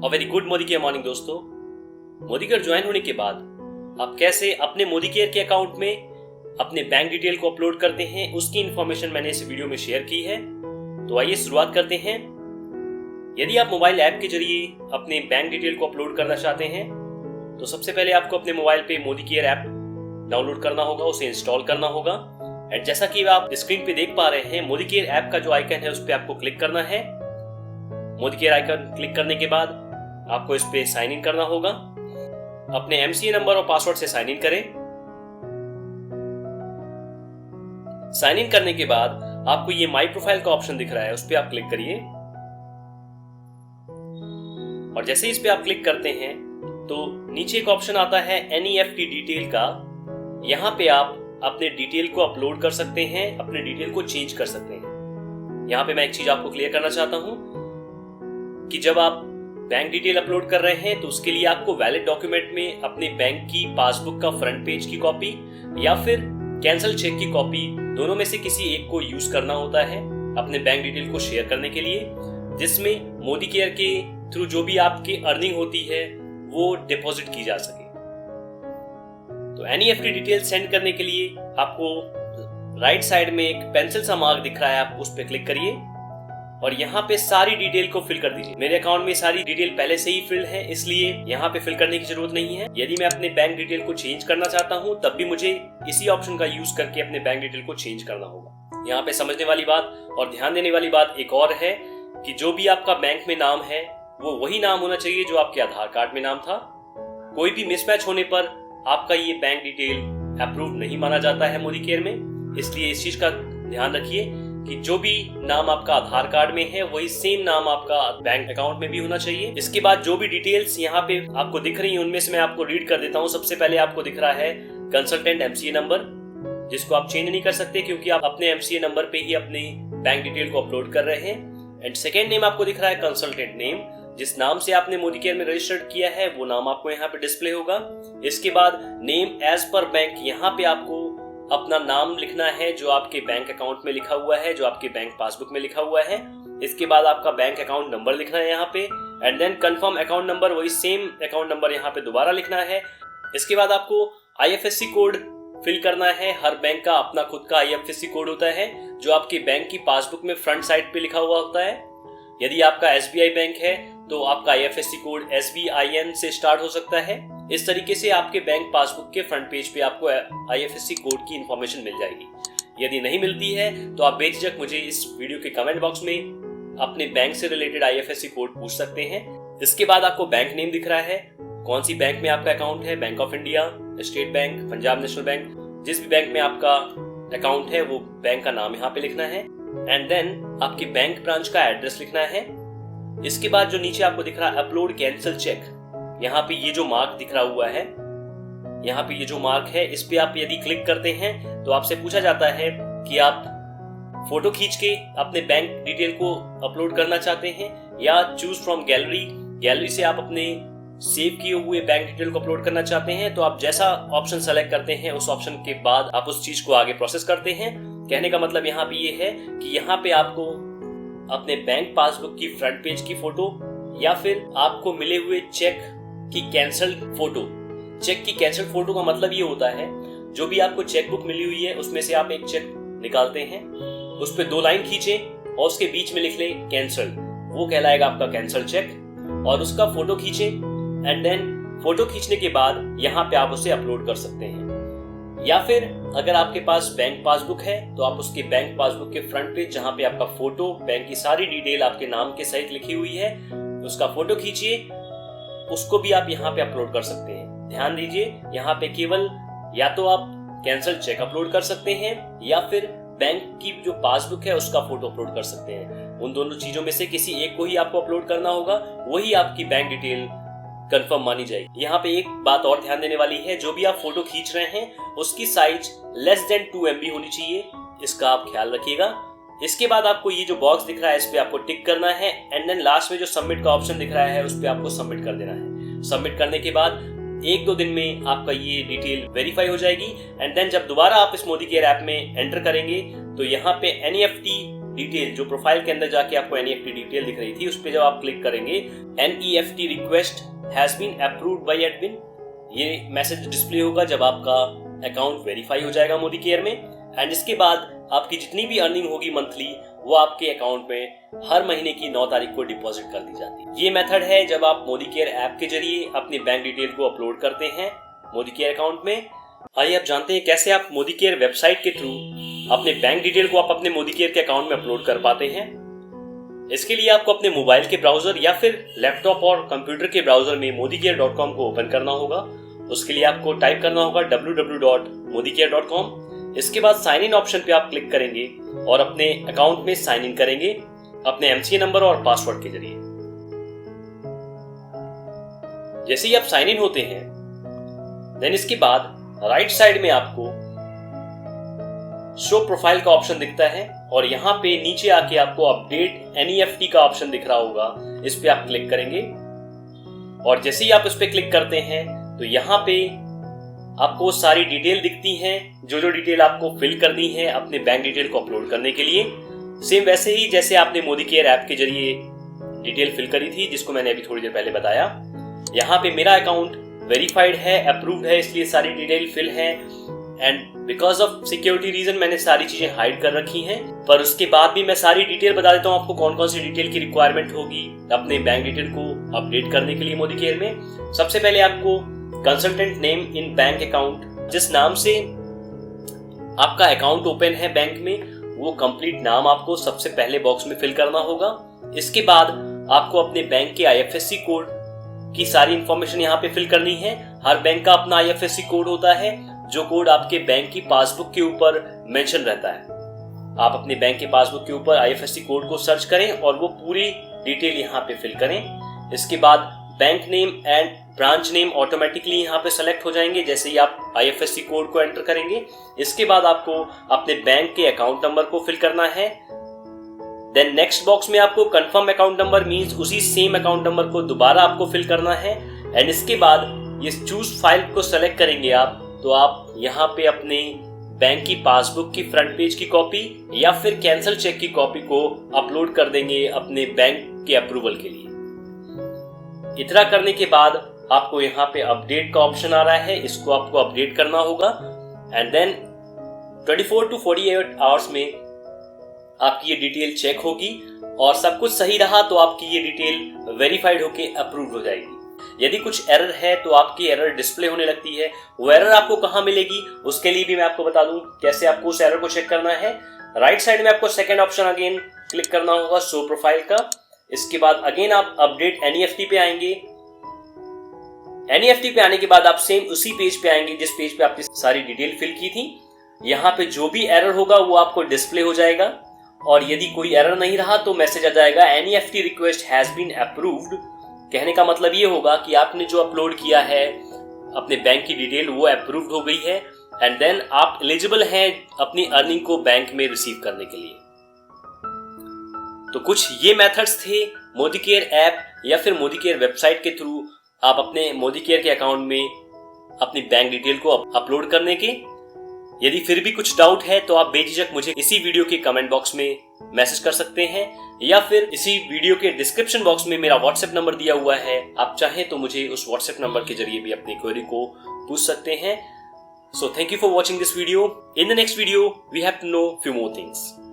Very good Modi care morning दोस्तों। Modi care join होने के बाद आप कैसे अपने मोदी केयर के अकाउंट में अपने बैंक डिटेल को अपलोड करते हैं, उसकी इंफॉर्मेशन मैंने इस वीडियो में शेयर की है। तो आइए शुरुआत करते हैं। यदि आप मोबाइल ऐप के जरिए अपने बैंक डिटेल को अपलोड करना चाहते हैं तो सबसे पहले आपको अपने मोबाइल पे मोदी केयर ऐप डाउनलोड करना होगा, उसे इंस्टॉल करना होगा। एंड जैसा कि आप स्क्रीन पे देख पा रहे हैं, मोदी केयर ऐप का जो आइकन है उस पर आपको क्लिक करना है। मोदी केयर आइकन क्लिक करने के बाद आपको इस पे साइन इन करना होगा। अपने एमसीए नंबर और पासवर्ड से साइन इन करें। साइन इन करने के बाद आपको ये माई प्रोफाइल का ऑप्शन दिख रहा है, उस पे आप क्लिक करिए। और जैसे ही इस पे आप क्लिक करते हैं तो नीचे एक ऑप्शन आता है एनईएफटी डिटेल का। यहां पे आप अपने डिटेल को अपलोड कर सकते हैं, अपने डिटेल को चेंज कर सकते हैं। यहां पे मैं एक चीज आपको क्लियर करना चाहता हूं कि जब आप बैंक डिटेल अपलोड कर रहे हैं तो उसके लिए आपको वैलिड डॉक्यूमेंट में अपने बैंक की पासबुक का फ्रंट पेज की कॉपी या फिर कैंसल चेक की कॉपी, दोनों में से किसी एक को यूज करना होता है अपने बैंक डिटेल को शेयर करने के लिए, जिसमें मोदी केयर के थ्रू जो भी आपकी अर्निंग होती है वो डिपॉजिट की जा सके। तो एनईएफटी डिटेल सेंड करने के लिए आपको राइट साइड में एक पेंसिल सा मार्क दिख रहा है, आप उस पर क्लिक करिए और यहाँ पे सारी डिटेल को फिल कर दीजिए। मेरे अकाउंट में सारी डिटेल पहले से ही फिल है, इसलिए यहाँ पे फिल करने की जरूरत नहीं है। यदि मैं अपने बैंक डिटेल को चेंज करना चाहता हूँ तब भी मुझे इसी ऑप्शन का यूज करके अपने बैंक डिटेल को चेंज करना होगा। यहाँ पे समझने वाली बात और ध्यान देने वाली बात एक और है कि जो भी आपका बैंक में नाम है वो वही नाम होना चाहिए जो आपके आधार कार्ड में नाम था। कोई भी मिसमैच होने पर आपका ये बैंक डिटेल अप्रूव नहीं माना जाता है मोदी केयर में, इसलिए इस चीज का ध्यान रखिए कि जो भी नाम आपका आधार कार्ड में है वही सेम नाम आपका बैंक अकाउंट में भी होना चाहिए। इसके बाद जो भी डिटेल्स यहाँ पे आपको दिख रही हैं उनमें से मैं आपको रीड कर देता हूँ। सबसे पहले आपको दिख रहा है कंसल्टेंट एमसीए नंबर, जिसको आप चेंज नहीं कर सकते क्योंकि आप अपने एमसीए नंबर पे ही अपनी बैंक डिटेल को अपलोड कर रहे हैं। एंड सेकेंड नेम आपको दिख रहा है कंसल्टेंट नेम, जिस नाम से आपने मोदी केयर में रजिस्टर्ड किया है वो नाम आपको यहाँ पे डिस्प्ले होगा। इसके बाद नेम एज पर बैंक, यहाँ पे आपको अपना नाम लिखना है जो आपके बैंक अकाउंट में लिखा हुआ है, जो आपके बैंक पासबुक में लिखा हुआ है। इसके बाद आपका बैंक अकाउंट नंबर लिखना है यहाँ पे, and then confirm account number, वही सेम अकाउंट नंबर यहाँ पे दोबारा लिखना है। इसके बाद आपको आईएफएससी कोड फिल करना है। हर बैंक का अपना खुद का आईएफएससी कोड होता है जो आपके बैंक की पासबुक में फ्रंट साइड पे लिखा हुआ होता है। यदि आपका एसबीआई बैंक है तो आपका आईएफएससी कोड SBIN से स्टार्ट हो सकता है। इस तरीके से आपके बैंक पासबुक के फ्रंट पेज पे आपको आईएफएससी कोड की इंफॉर्मेशन मिल जाएगी। यदि नहीं मिलती है तो आप बेझिझक मुझे इस वीडियो के कमेंट बॉक्स में अपने बैंक से रिलेटेड आईएफएससी कोड पूछ सकते हैं। इसके बाद आपको बैंक नेम दिख रहा है, कौन सी बैंक में आपका अकाउंट है, bank of India, state bank, Punjab national bank, जिस भी बैंक में आपका अकाउंट है वो बैंक का नाम यहाँ पे लिखना है। एंड देन आपकी बैंक ब्रांच का एड्रेस लिखना है। इसके बाद जो नीचे आपको दिख रहा है अपलोड कैंसिल चेक, यहाँ पे ये जो मार्क दिख रहा हुआ है, यहाँ पे ये जो मार्क है इस पे आप यदि क्लिक करते हैं तो आपसे पूछा जाता है कि आप फोटो खींच के अपने बैंक डिटेल को अपलोड करना चाहते हैं या चूज फ्रॉम गैलरी से आप अपने सेव किए हुए बैंक डिटेल को अपलोड करना चाहते हैं। तो आप जैसा ऑप्शन सेलेक्ट करते हैं उस ऑप्शन के बाद आप उस चीज को आगे प्रोसेस करते हैं। कहने का मतलब यहाँ पे ये है कि यहाँ पे आपको अपने बैंक पासबुक की फ्रंट पेज की फोटो या फिर आपको मिले हुए चेक की कैंसल्ड फोटो। चेक की कैंसल्ड फोटो का मतलब ये होता है जो भी आपको चेक बुक मिली हुई है उसमें से आप एक चेक निकालते हैं, उस पे 2 लाइन खींचें और उसके बीच में लिख ले कैंसल्ड, वो कहलाएगा आपका कैंसल चेक, और उसका फोटो खींचें। एंड देन फोटो खींचने के बाद यहाँ पे आप उसे अपलोड कर सकते हैं। या फिर अगर आपके पास बैंक पासबुक है तो आप उसके बैंक पासबुक के फ्रंट पेज जहाँ पे आपका फोटो, बैंक की सारी डिटेल आपके नाम के सहित लिखी हुई है, उसका फोटो खींचिए, उसको भी आप यहाँ पे अपलोड कर सकते हैं। ध्यान दीजिए यहाँ पे केवल या तो आप कैंसल चेक अपलोड कर सकते हैं या फिर बैंक की जो पासबुक है उसका फोटो अपलोड कर सकते हैं। उन दोनों चीजों में से किसी एक को ही आपको अपलोड करना होगा, वही आपकी बैंक डिटेल कंफर्म मानी जाएगी। यहाँ पे एक बात और ध्यान देने वाली है, जो भी आप फोटो खींच रहे हैं उसकी साइज लेस देन 2 MB होनी चाहिए, इसका आप ख्याल रखिएगा। इसके बाद आपको ये जो बॉक्स दिख रहा है इस पे आपको टिक करना है। एंड देन लास्ट में जो सबमिट का ऑप्शन दिख रहा है उस पे आपको सबमिट कर देना है। सबमिट करने के बाद 1-2 दिन में आपका ये डिटेल वेरीफाई हो जाएगी। एंड देन जब दोबारा आप इस मोदी केयर ऐप में एंटर करेंगे तो यहाँ पे एनईएफटी डिटेल जो प्रोफाइल के अंदर जाके आपको NEFT डिटेल दिख रही थी, उस पर जब आप क्लिक करेंगे NEFT request has been approved by admin, ये मैसेज डिस्प्ले होगा जब आपका अकाउंट वेरीफाई हो जाएगा मोदी केयर में। एंड इसके बाद आपकी जितनी भी अर्निंग होगी मंथली, वो आपके अकाउंट में हर महीने की 9 तारीख को डिपॉजिट कर दी जाती है। ये मेथड है जब आप मोदी केयर ऐप के जरिए अपनी बैंक डिटेल को अपलोड करते हैं मोदी केयर अकाउंट में। आइए आप जानते हैं कैसे आप मोदी केयर वेबसाइट के थ्रू अपने बैंक डिटेल को आप अपने मोदी केयर के अकाउंट में अपलोड कर पाते हैं। इसके लिए आपको अपने मोबाइल के ब्राउजर या फिर लैपटॉप और कंप्यूटर के ब्राउजर में modicare.com को ओपन करना होगा। उसके लिए आपको टाइप करना होगा www.modicare.com। इसके बाद साइन इन ऑप्शन पे आप क्लिक करेंगे और अपने अकाउंट में साइन इन करेंगे अपने MCA नंबर और पासवर्ड के जरिए। जैसे ही आप साइन इन होते हैं, देन इसके बाद राइट साइड में आपको शो प्रोफाइल का ऑप्शन दिखता है और यहाँ पे नीचे आके आपको अपडेट NEFT का ऑप्शन दिख रहा होगा, इस पे आप क्लिक करेंगे। और जैसे ही आप इस पे क्लिक करते हैं तो यहाँ पे आपको सारी डिटेल दिखती हैं, जो डिटेल आपको फिल करनी है अपने बैंक डिटेल को अपलोड करने के लिए। सेम वैसे ही जैसे आपने मोदी केयर ऐप के जरिए डिटेल फिल करी थी, जिसको मैंने अभी थोड़ी देर पहले बताया। यहाँ पे मेरा अकाउंट वेरीफाइड है, अप्रूव्ड है, इसलिए सारी डिटेल फिल है। And because of security reason मैंने सारी चीजें हाइड कर रखी हैं, पर उसके बाद भी मैं सारी डिटेल बता देता हूँ आपको कौन कौन सी डिटेल की रिक्वायरमेंट होगी अपने बैंक डिटेल को अपडेट करने के लिए मोदी केयर में। सबसे पहले आपको consultant name in bank account, जिस नाम से आपका अकाउंट ओपन है बैंक में, वो कंप्लीट नाम आपको सबसे पहले बॉक्स में फिल करना होगा। इसके बाद आपको अपने बैंक के IFSC कोड की सारी इंफॉर्मेशन यहाँ पे फिल करनी है। हर बैंक का अपना IFSC कोड होता है, जो कोड आपके बैंक की पासबुक के ऊपर मेंशन रहता है। आप अपने बैंक के पासबुक के ऊपर IFSC कोड को सर्च करें और वो पूरी डिटेल यहाँ पे फिल करें। इसके बाद bank name and branch name automatically यहाँ पे सेलेक्ट हो जाएंगे जैसे ही आप IFSC कोड को एंटर करेंगे। इसके बाद आपको अपने बैंक के अकाउंट नंबर को फिल करना है। देन नेक्स्ट बॉक्स में आपको कंफर्म अकाउंट नंबर मींस उसी सेम अकाउंट नंबर को दोबारा आपको फिल करना है। एंड इसके बाद ये चूज फाइल को सेलेक्ट करेंगे आप, तो आप यहाँ पे अपने बैंक की पासबुक की फ्रंट पेज की कॉपी या फिर कैंसिल चेक की कॉपी को अपलोड कर देंगे अपने बैंक के अप्रूवल के लिए। इतना करने के बाद आपको यहाँ पे अपडेट का ऑप्शन आ रहा है, इसको आपको अपडेट करना होगा। एंड देन 24 to 48 आवर्स में आपकी ये डिटेल चेक होगी और सब कुछ सही रहा तो आपकी ये डिटेल वेरीफाइड होके अप्रूव हो जाएगी। यदि कुछ एरर है तो आपकी एरर डिस्प्ले होने लगती है। वो एरर आपको कहाँ मिलेगी उसके लिए भी मैं आपको बता दूं कैसे आपको उस एरर को चेक करना है। राइट साइड में आपको सेकेंड ऑप्शन अगेन क्लिक करना होगा शो प्रोफाइल का। इसके बाद अगेन आप अपडेट NEFT पे आएंगे। NEFT पे आने के बाद आप सेम उसी पेज पे आएंगे जिस पेज पे आपने सारी डिटेल फिल की थी। यहाँ पे जो भी एरर होगा वो आपको डिस्प्ले हो जाएगा और यदि कोई एरर नहीं रहा तो मैसेज आ जाएगा NEFT request has been approved. कहने का मतलब ये होगा कि आपने जो अपलोड किया है अपने बैंक की डिटेल वो अप्रूव्ड हो गई है एंड देन आप एलिजिबल हैं अपनी अर्निंग को बैंक में रिसीव करने के लिए। तो कुछ ये मेथड्स थे मोदी केयर ऐप या फिर मोदी केयर वेबसाइट के थ्रू आप अपने मोदी केयर के अकाउंट में अपनी बैंक डिटेल को अपलोड करने के। यदि फिर भी कुछ डाउट है तो आप बेझिझक मुझे इसी वीडियो के कमेंट बॉक्स में मैसेज कर सकते हैं या फिर इसी वीडियो के डिस्क्रिप्शन बॉक्स में मेरा व्हाट्सएप नंबर दिया हुआ है। आप चाहें तो मुझे उस व्हाट्सएप नंबर के जरिए भी अपनी क्वेरी को पूछ सकते हैं। So thank you for watching this video. In the next video, we have to know few more things.